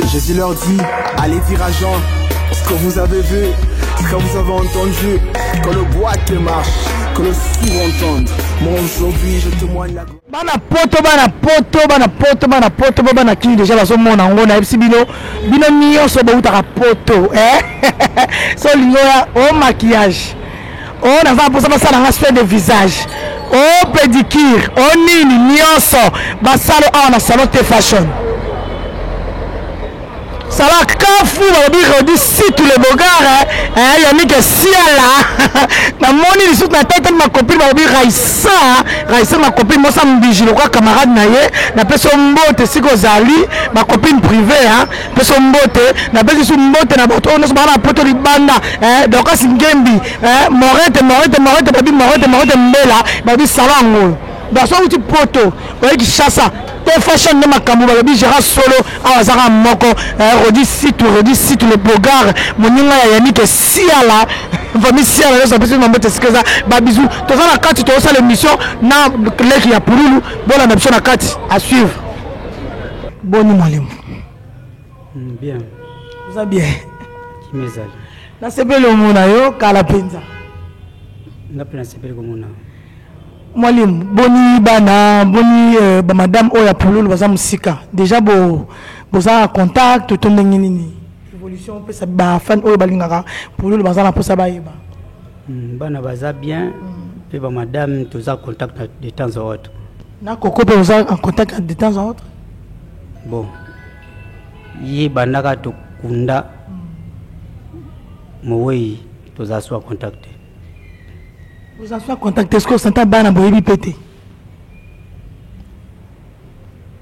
Jésus leur dit, allez dire à Jean ce que vous avez vu, ce que vous avez entendu, que le boîte marche, que le sourd entende. Moi aujourd'hui je témoigne la gloire. Bana poto bana qui déjà la zone mon ango na epsi bino nio so ba utaka poto so lingoya au maquillage on a va pour ça ça na aspect de visage au pédicure au nini nioso ba salo na salon de fashion. Ça va kafu on dit si tous les bogards il y a mis que si là na moni lisut na tête ma copine ba bi Raissa ma copine moi ça me vigile quoi camarade na ye na peso mbote siko zali ma copine privée peso mbote na peso mbote na boto on se bana poto libanda donc asi ngembi morete babi morete mbela babi salango dans son petit poto oyi chassa te fashion de makambo babi gérard solo awazaka moko rodi site le bogar moninga ya Yannick siala famille siala ça peut se mbote sikaza babizu toza na kati to ça l'émission na leki ya pululu bona na biso na kati à suivre. Boni mwalimu. Bien. Vous allez bien? Kimezali. Na sebele mona yo kala penza. Na pena sebele mona. Mwalimu boni bana boni ba madame oya pululu baza musika déjà boza contact to ndenge nini évolution pe sa ba fan oyo balingaka pululu baza na posa ba yeba bana baza bien pe ba madame toza contact de temps en autre na koko pe baza en contact de temps en autre. Bon yi banaka to kunda moyi toza so contacter. Vous en soyez contacté, est-ce que vous avez un peu pété?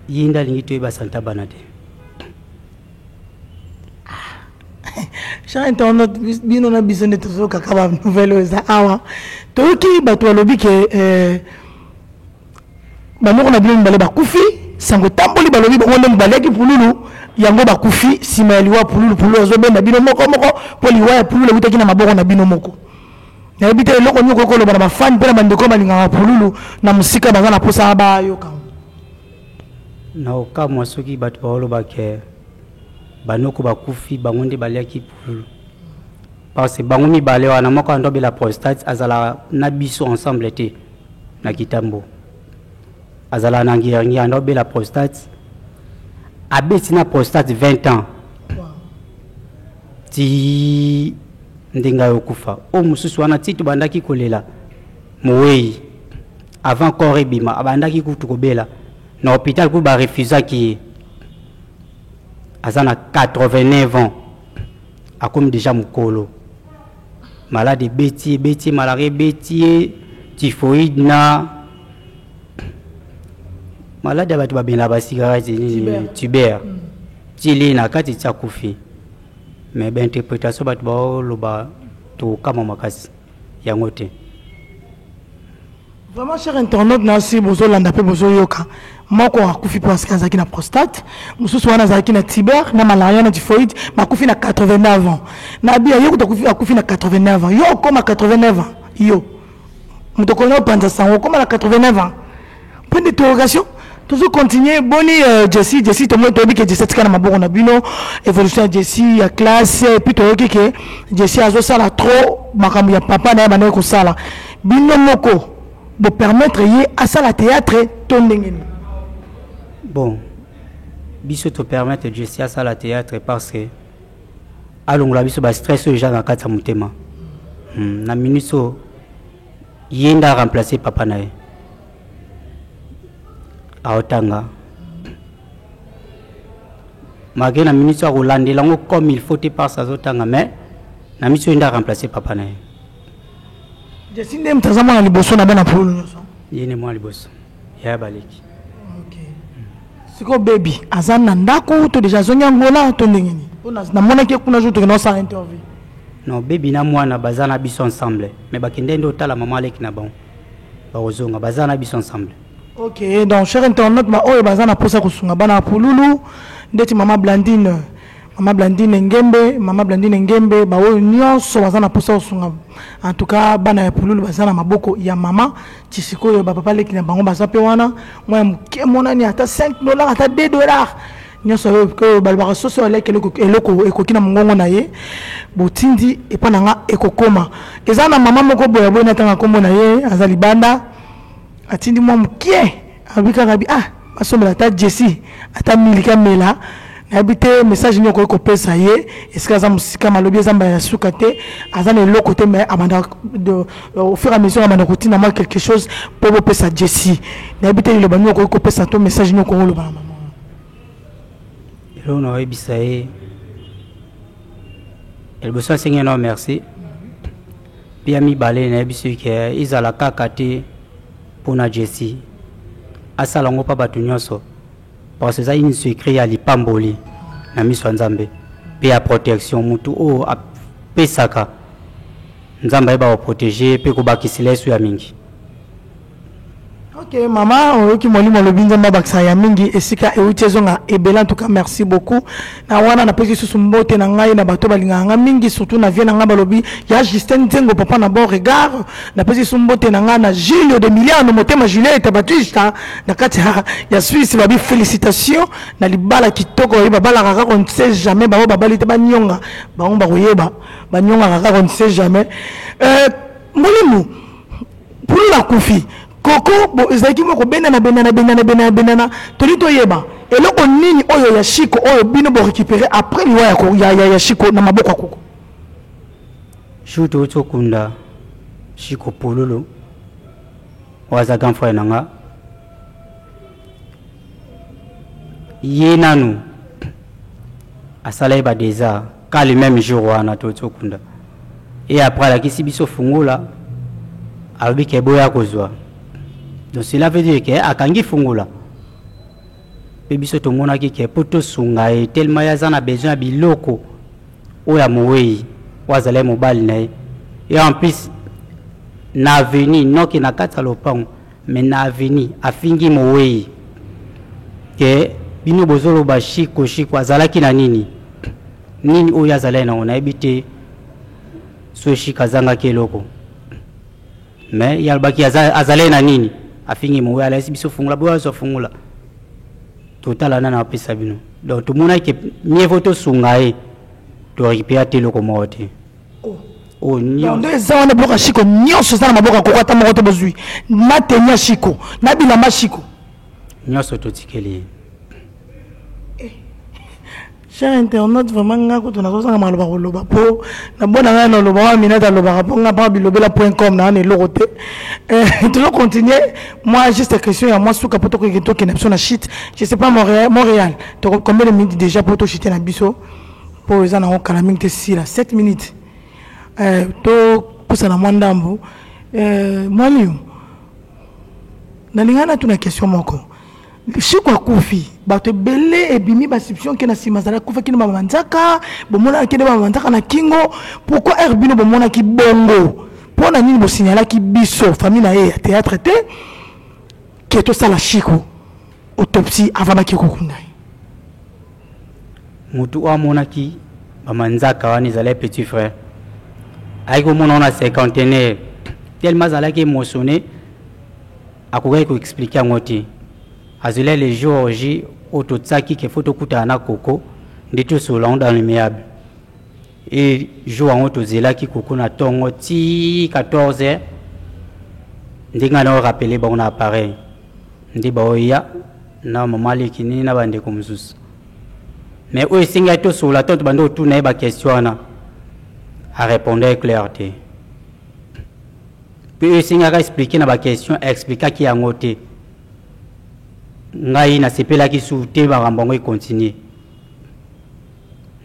Yinda lingi ba santa banate. Cher internaute, bien on a besoin de tout ça kakaba nouvelle oza awa. Toki bato lobi ke ba moko na bien balé ba kufi, sango tamboli ba lobi ba ngone baleki pululu, yango ba kufi simaliwa pululu ozo benda bino moko poliwa pululu utaki na maboko na bino moko. Na ebite loko nyoko ko lo bana ba fan pela bandeko balinga pululu na musika baza na posa ba yoka. Na okamwa soki bato baolo bake banoko bakufi bangonde baliaki pululu parce que bango mibale wana moko andobe la prostate azala na biso ensemble te na kitambo azala na ngirangi andobe la prostate abeti na prostate 20 ans ti ndenga yokufa o mususu wana titu bandaki kolela moyi avant corps bima abandaki kutukobela na hôpital pour ba refusa qui azana 89 ans a comme déjà mukolo malade beti malaria beti typhoïde na malade abatu babena ba cigarette tuber tili na kati tsa kufi mais ben interprétation batu ba loba to kama makasi yangote. Vraiment, cher internaute, nasi bozo landa pe bozo yoka. Moko akufi parce qu'il y a prostate, mususu wana zaki na tiber, na malaria na typhoïde, makufi na 89 ans. Na bia yo akufi na 89 ans. Yo koma 89 ans. Yo. Mutokona panza sango koma na 89 ans. Point d'interrogation. Toujours continuer boni Jessie to mo to bi ke Jessie tika na maboko na bino évolution Jessie ya classe puis to yoki ke Jessie azo sala trop makambo ya papa na bana ko sala. Bino moko de permettre à ça la théâtre tondengeni. Bon, biso te permettre Jessie à ça la théâtre parce que alongola biso ba stress déjà dans kata mutema. Na miniso yenda remplacer papa na ye. Aotanga. Malgré la miniso rolandela ngo comme il faut te passer à zotanga mais na miniso yenda remplacer papa na ye. Jessie ndem tazama na liboso na bana polo nyoso. Yene mwa liboso. Ya baleki. OK. Siko baby azana ndako to déjà zonya ngola to ndengeni. Na mona ke kuna joto no sa interview. non baby na mwana bazana biso ensemble mais bakende ndo tala maman leki na bon bazonga bazana biso ensemble. Ok, donc cher internaute ma oyo bazana posa kusunga bana pululu ndeti mama Blandine Ngembe ba oyo nyonso bazana posa kusunga en tout cas bana ya pululu bazana maboko ya mama Tshisiko yo papa leki na bango bazape wana moi mke monani ata $5 ata $2 nyonso ko balbara soso leki eloko ekokina mongongo na ye botindi epa nga ekokoma ezana mama moko boya boya tanga kombo na ye azali banda atindi mwa mkie abika gabi basomela ta Jessie ata milika mela na habité message nyoko eko pesa ye eska za musika malobi ezamba ya suka te azana eloko te mais amanda au fur et à mesure amanda kotina moi quelque chose pour pesa Jessie na habité le banyo eko pesa to message nyoko lo bana mama elo no ebisa ye el besoin seigneur non merci pia mi balé na biso ke izala kaka te pona Jessie asala ngo pa batu nyonso parce que ça il se crée à lipamboli na miso nzambe pe ya protection mutu o pesaka nzambe ba protéger pe ko bakisile su ya mingi. Ok maman oyoki molimo lobinza mabakisa ya mingi esika eutezonga ebela en tout cas merci beaucoup na wana na pesi susu mbote na ngai na bato balinga nga mingi surtout na vie na nga balobi ya Justin Nzengo papa na bon regard na pesi susu mbote na nga na Julio de Miliano motema Juliette Batista na kati ya Suisse babi félicitations na libala kitoko ba bala kaka on ne sait jamais ba babali te ba nyonga ba on ba koyeba ba nyonga kaka on ne sait jamais molimo pour la kufi Koko bo ezaki moko benana tolito yeba eloko nini oyo ya Shiko oyo bino bo récupérer après liwa ya Shiko na maboko ya Koko shuto tsokunda Shiko pololo waza gamfwa nanga yenanu asala ba déjà ka le même jour wana to tsokunda et après la kisi biso fungula albi ke boya kozwa. Donc cela veut dire que akangi fungula pe biso to mona ki ke poto sunga e tellement yazana besoin biloko o ya moyi wazale mobile na et en plus na avenir non ki na kata lopang mais na avenir afingi moyi ke bino bozolo ba Shiko azala ki na nini o yazala na ona ebite so Shika zanga ke loko mais yalbaki azala na nini afingi mo ala biso fungula bo so fungula total na pesa bino donc tout monde qui mieux photo sungae to récupérer telo ko mote o nyo ndo ezawana boka Shiko nyonso sana maboka ko kwata moto bozui na tenya Shiko na bilamba Shiko nyonso to tikeli. Cher internaute vraiment ngako to nazosanga maloba koloba po na bona nga na loba wa minata loba po nga pa bilobela.com na ne lokote tu veux continuer moi juste question ya moi souka poto ko keto ke na biso na shit je sais pas Montréal to combien de minutes déjà poto shit na biso po ezana ko kala minute si la 7 minutes to posa na mwandambu mwalimu na lingana tuna question moko Shiko akufi bato belé ebimi ba substitution ke na simazala kufa kino ba manzaka bomona ke ba manzaka na kingo pourquoi herbino bomona ki bongo pona nini bo signala ki biso famille na ye théâtre te ke to sala Shiko autopsie avant ki kokunda mutu wa mona ki ba manzaka wani zala petit frère aiko mona na 50 tellement zala ki émotionné akogai ko expliquer ngoti azule les jours J autotsaki ke photo kutana Koko ndito solon dans le meable et jour en autozela ki Koko na tongo ti 14h ndinga na rappeler ba on appareil ndi ba oya na mama lekini na bande ko mzusu mais o singa to sola to bando tout na ba question na a répondre avec clarté puis singa ka expliquer na ba question expliquer ki yangote ngai na sepela ki soute ba ngambongo e continuer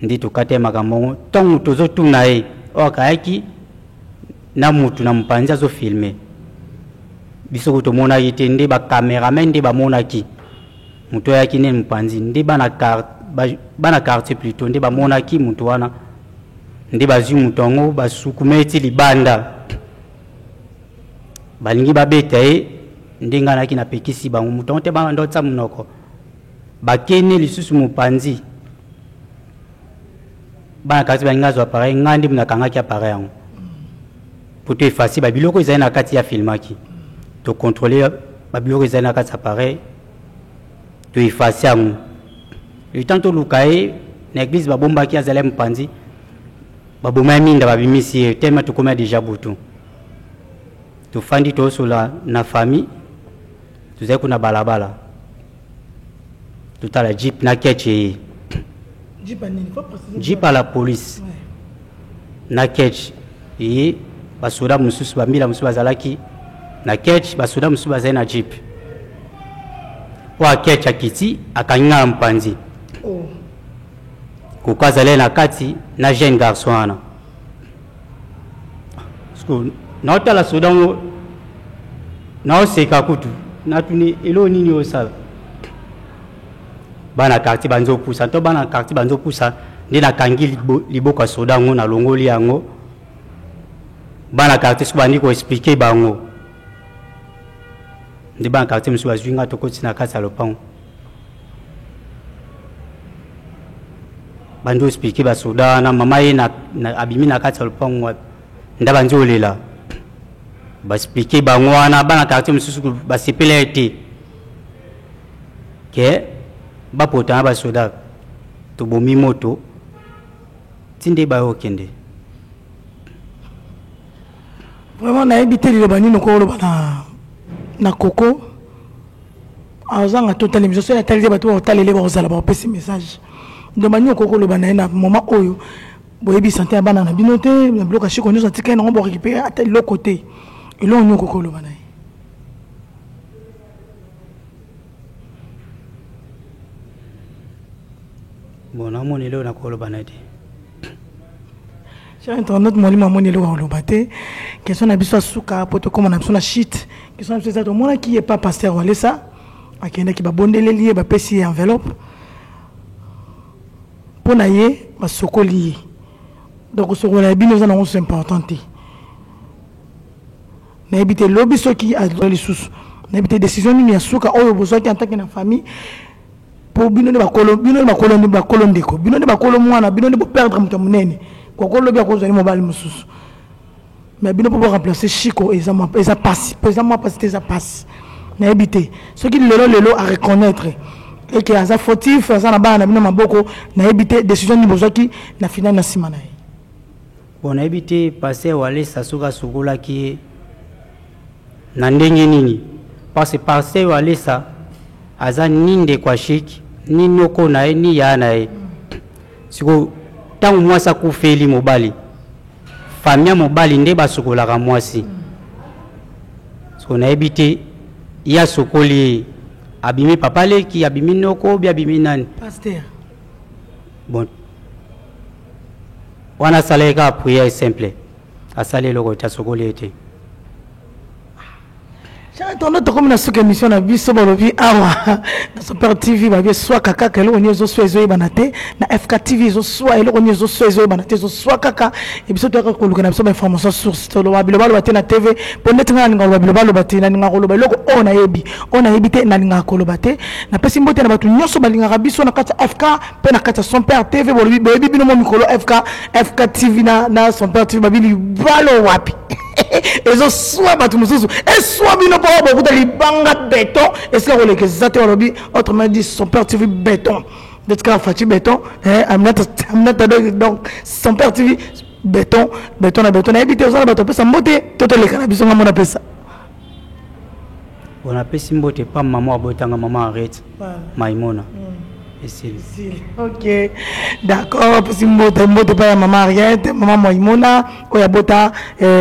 ndi to kate makambo tongo tozo tuna e o kaaki na mutu na mpanza zo filmer biso ko to mona yite ndi ba cameraman ndi ba mona ki mutu yaki ne mpanzi ndi bana carte plutôt ndi ba mona ki mutu wana ndi bazwi mutongo basukumeti libanda balingi babeta ye ndenge anaki na pekisi bango mutongo te banga ndotsa munoko bakene lisusu mopanzi bana kati balingi azwa appareil ngandi munakangaki appareil yango po to efasi babiloko ezali na kati ya filmaki tokontrole babiloko ezali na kati ya appareil to efasi yango le temps toluka ye na église babombaki azali mopanzi baboma ya minda babimisi ye tellement tokoma déjà butu tofandi tosola na famille tozali kuna balabala totala jeep na keche ye jeep à la police na keche ye basoda mosusu bambila mosusu bazalaki na keche basoda mosusu bazali na jeep po akeche akiti akanginga mpanzi koko azali na kati na jeune garçon wana naotala soda ngo naoseka kutu natuni elo nini osala bana quartier banzopusa to bana quartier banzopusa nde nakangi liboko ya soda ngo nalongoli yango bana quartier so bandi koexplike bango nde bana quartier mosusu bazwi nga tokoti na kati ya lopango bandi oexplike basoda na mama ye abimi na kati ya lopango nda bandi olela baexplike bango wana bana quartier mosusu basepela ete ke bapotana basoda tobomi moto tinde bayokende vraiment nayebi te liloba nini okoloba na koko azanga totali miso ya tali bato batalele bakozala bapesi message liloba nini okoloba na ye na moment oyo boyebi santé ya bana na bino te na biloko ya shiko nyonso atika ye nango borécupere ata liloko te eloko nini okoloba na ye bon namoni eloko nakoloba na ye te cher internet mwalimu amoni eloko akoloba te question na biso asuka po tokóma na biso na shit question na biso eza tomonaki ye pa paster walesa akendaki babondeleli ye bapesi ye enveloppe mpo na ye basokoli ye donc sokola ya bino eza nango so important te nayebi te lobi soki azwa lisusu nayebi te décision nini ya suka oyo bozwaki en tant que na famille po bino nde bakolo ndeko bino nde bakolo mwana bino nde boperdre moto ya monene kokolobi akozwani mobali mosusu mais bino mpo boremplace chiko eza pasi mpo eza mwa pasi te eza pasi nayebi te soki lelo areconnaître eke aza fautif aza na bana na bino maboko nayebi te décision nini bozwaki na finale na nsima na ye bon nayebi te paster walesa soki asukolaki ye na ndenge nini parce que paster walesa aza ni ndeko ashiki ni noko na ye ni ya na ye siko ntango mwasi akufeli mobali famille mobali nde basukolaka mwasi siko nayebi te ye asokoli ye abimi papa leki abimi noko obi abimi nani paster bon wana asalaki kaka priere simple asali eloko te asokoli ye te tondo tokomi na suka émission na biso balobi awa na Super TV babi swaka kaka eloko nini ezoswa ezoyebana te na FK TV ezoswa eloko nini ezoswa ezoyebana te ezoswa kaka ebiso toyaka koluka na biso bainformation source toloba biloba loba te na TV mpo ndeti nga naninga koloba biloba loba te naninga koloba eloko oyo nayebi te naningaka koloba te napesi mbote na bato nyonso balingaka biso na kati ya FK mpe na kati ya Son Père TV boyebi bino mo mikolo FK TV na Son Père TV babi libalo wapi ezoswa bato mosusu eswa bino mpo bokuta libanga béton esika kolekeza te balobi autrement dit Son Père TV béton detika faci béton aminata donc Son Père TV béton na béton nayebi te ozala bato apesa mbote to toleka na biso nga mona pesa bon apesi mbote pa mama abotanga mama arrête maimona ok d'accord pesi mbote pa ya mama Ariette mama Moimona oyo abota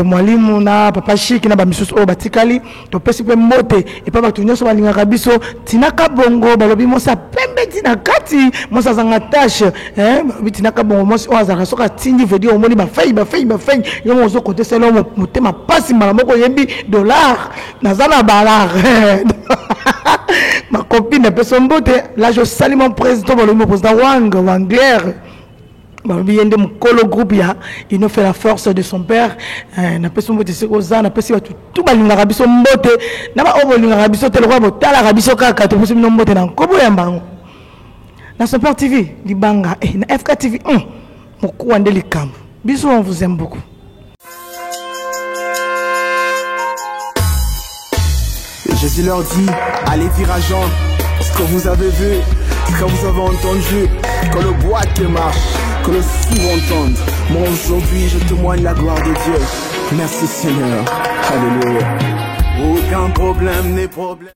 mwalimu na papa Chiki na bamisusu oyo batikali topesi mpe mbote epa bato nyonso balingaka biso tinaka bongo balobi mosi apembe tina kati mosi azanga tashe balobi tinaka bongo mosi oyo azalaka soki atindi vedi omoni bafei yongo ozokotesa elo motema pasi mbala moko oyebi dollar naza na balar ma copine personne mbote là je salue mon président le président Wang Wangler balobi yende mukolo groupe ya il nous fait la force de son père na peso mbote se koza na pesi batu tout balingaka biso mbote na ba obolingaka biso te lokwa botalaka biso kaka to biso mbote na nkobo ya mbango na Super TV libanga na FK TV mokuwa nde likambo biso on vous aime beaucoup. Jésus leur dit, allez dire à Jean ce que vous avez vu, ce que vous avez entendu, que le boîte marche, que le sourd entende. Moi aujourd'hui je témoigne la gloire de Dieu. Merci Seigneur. Alléluia. Aucun problème n'est problème.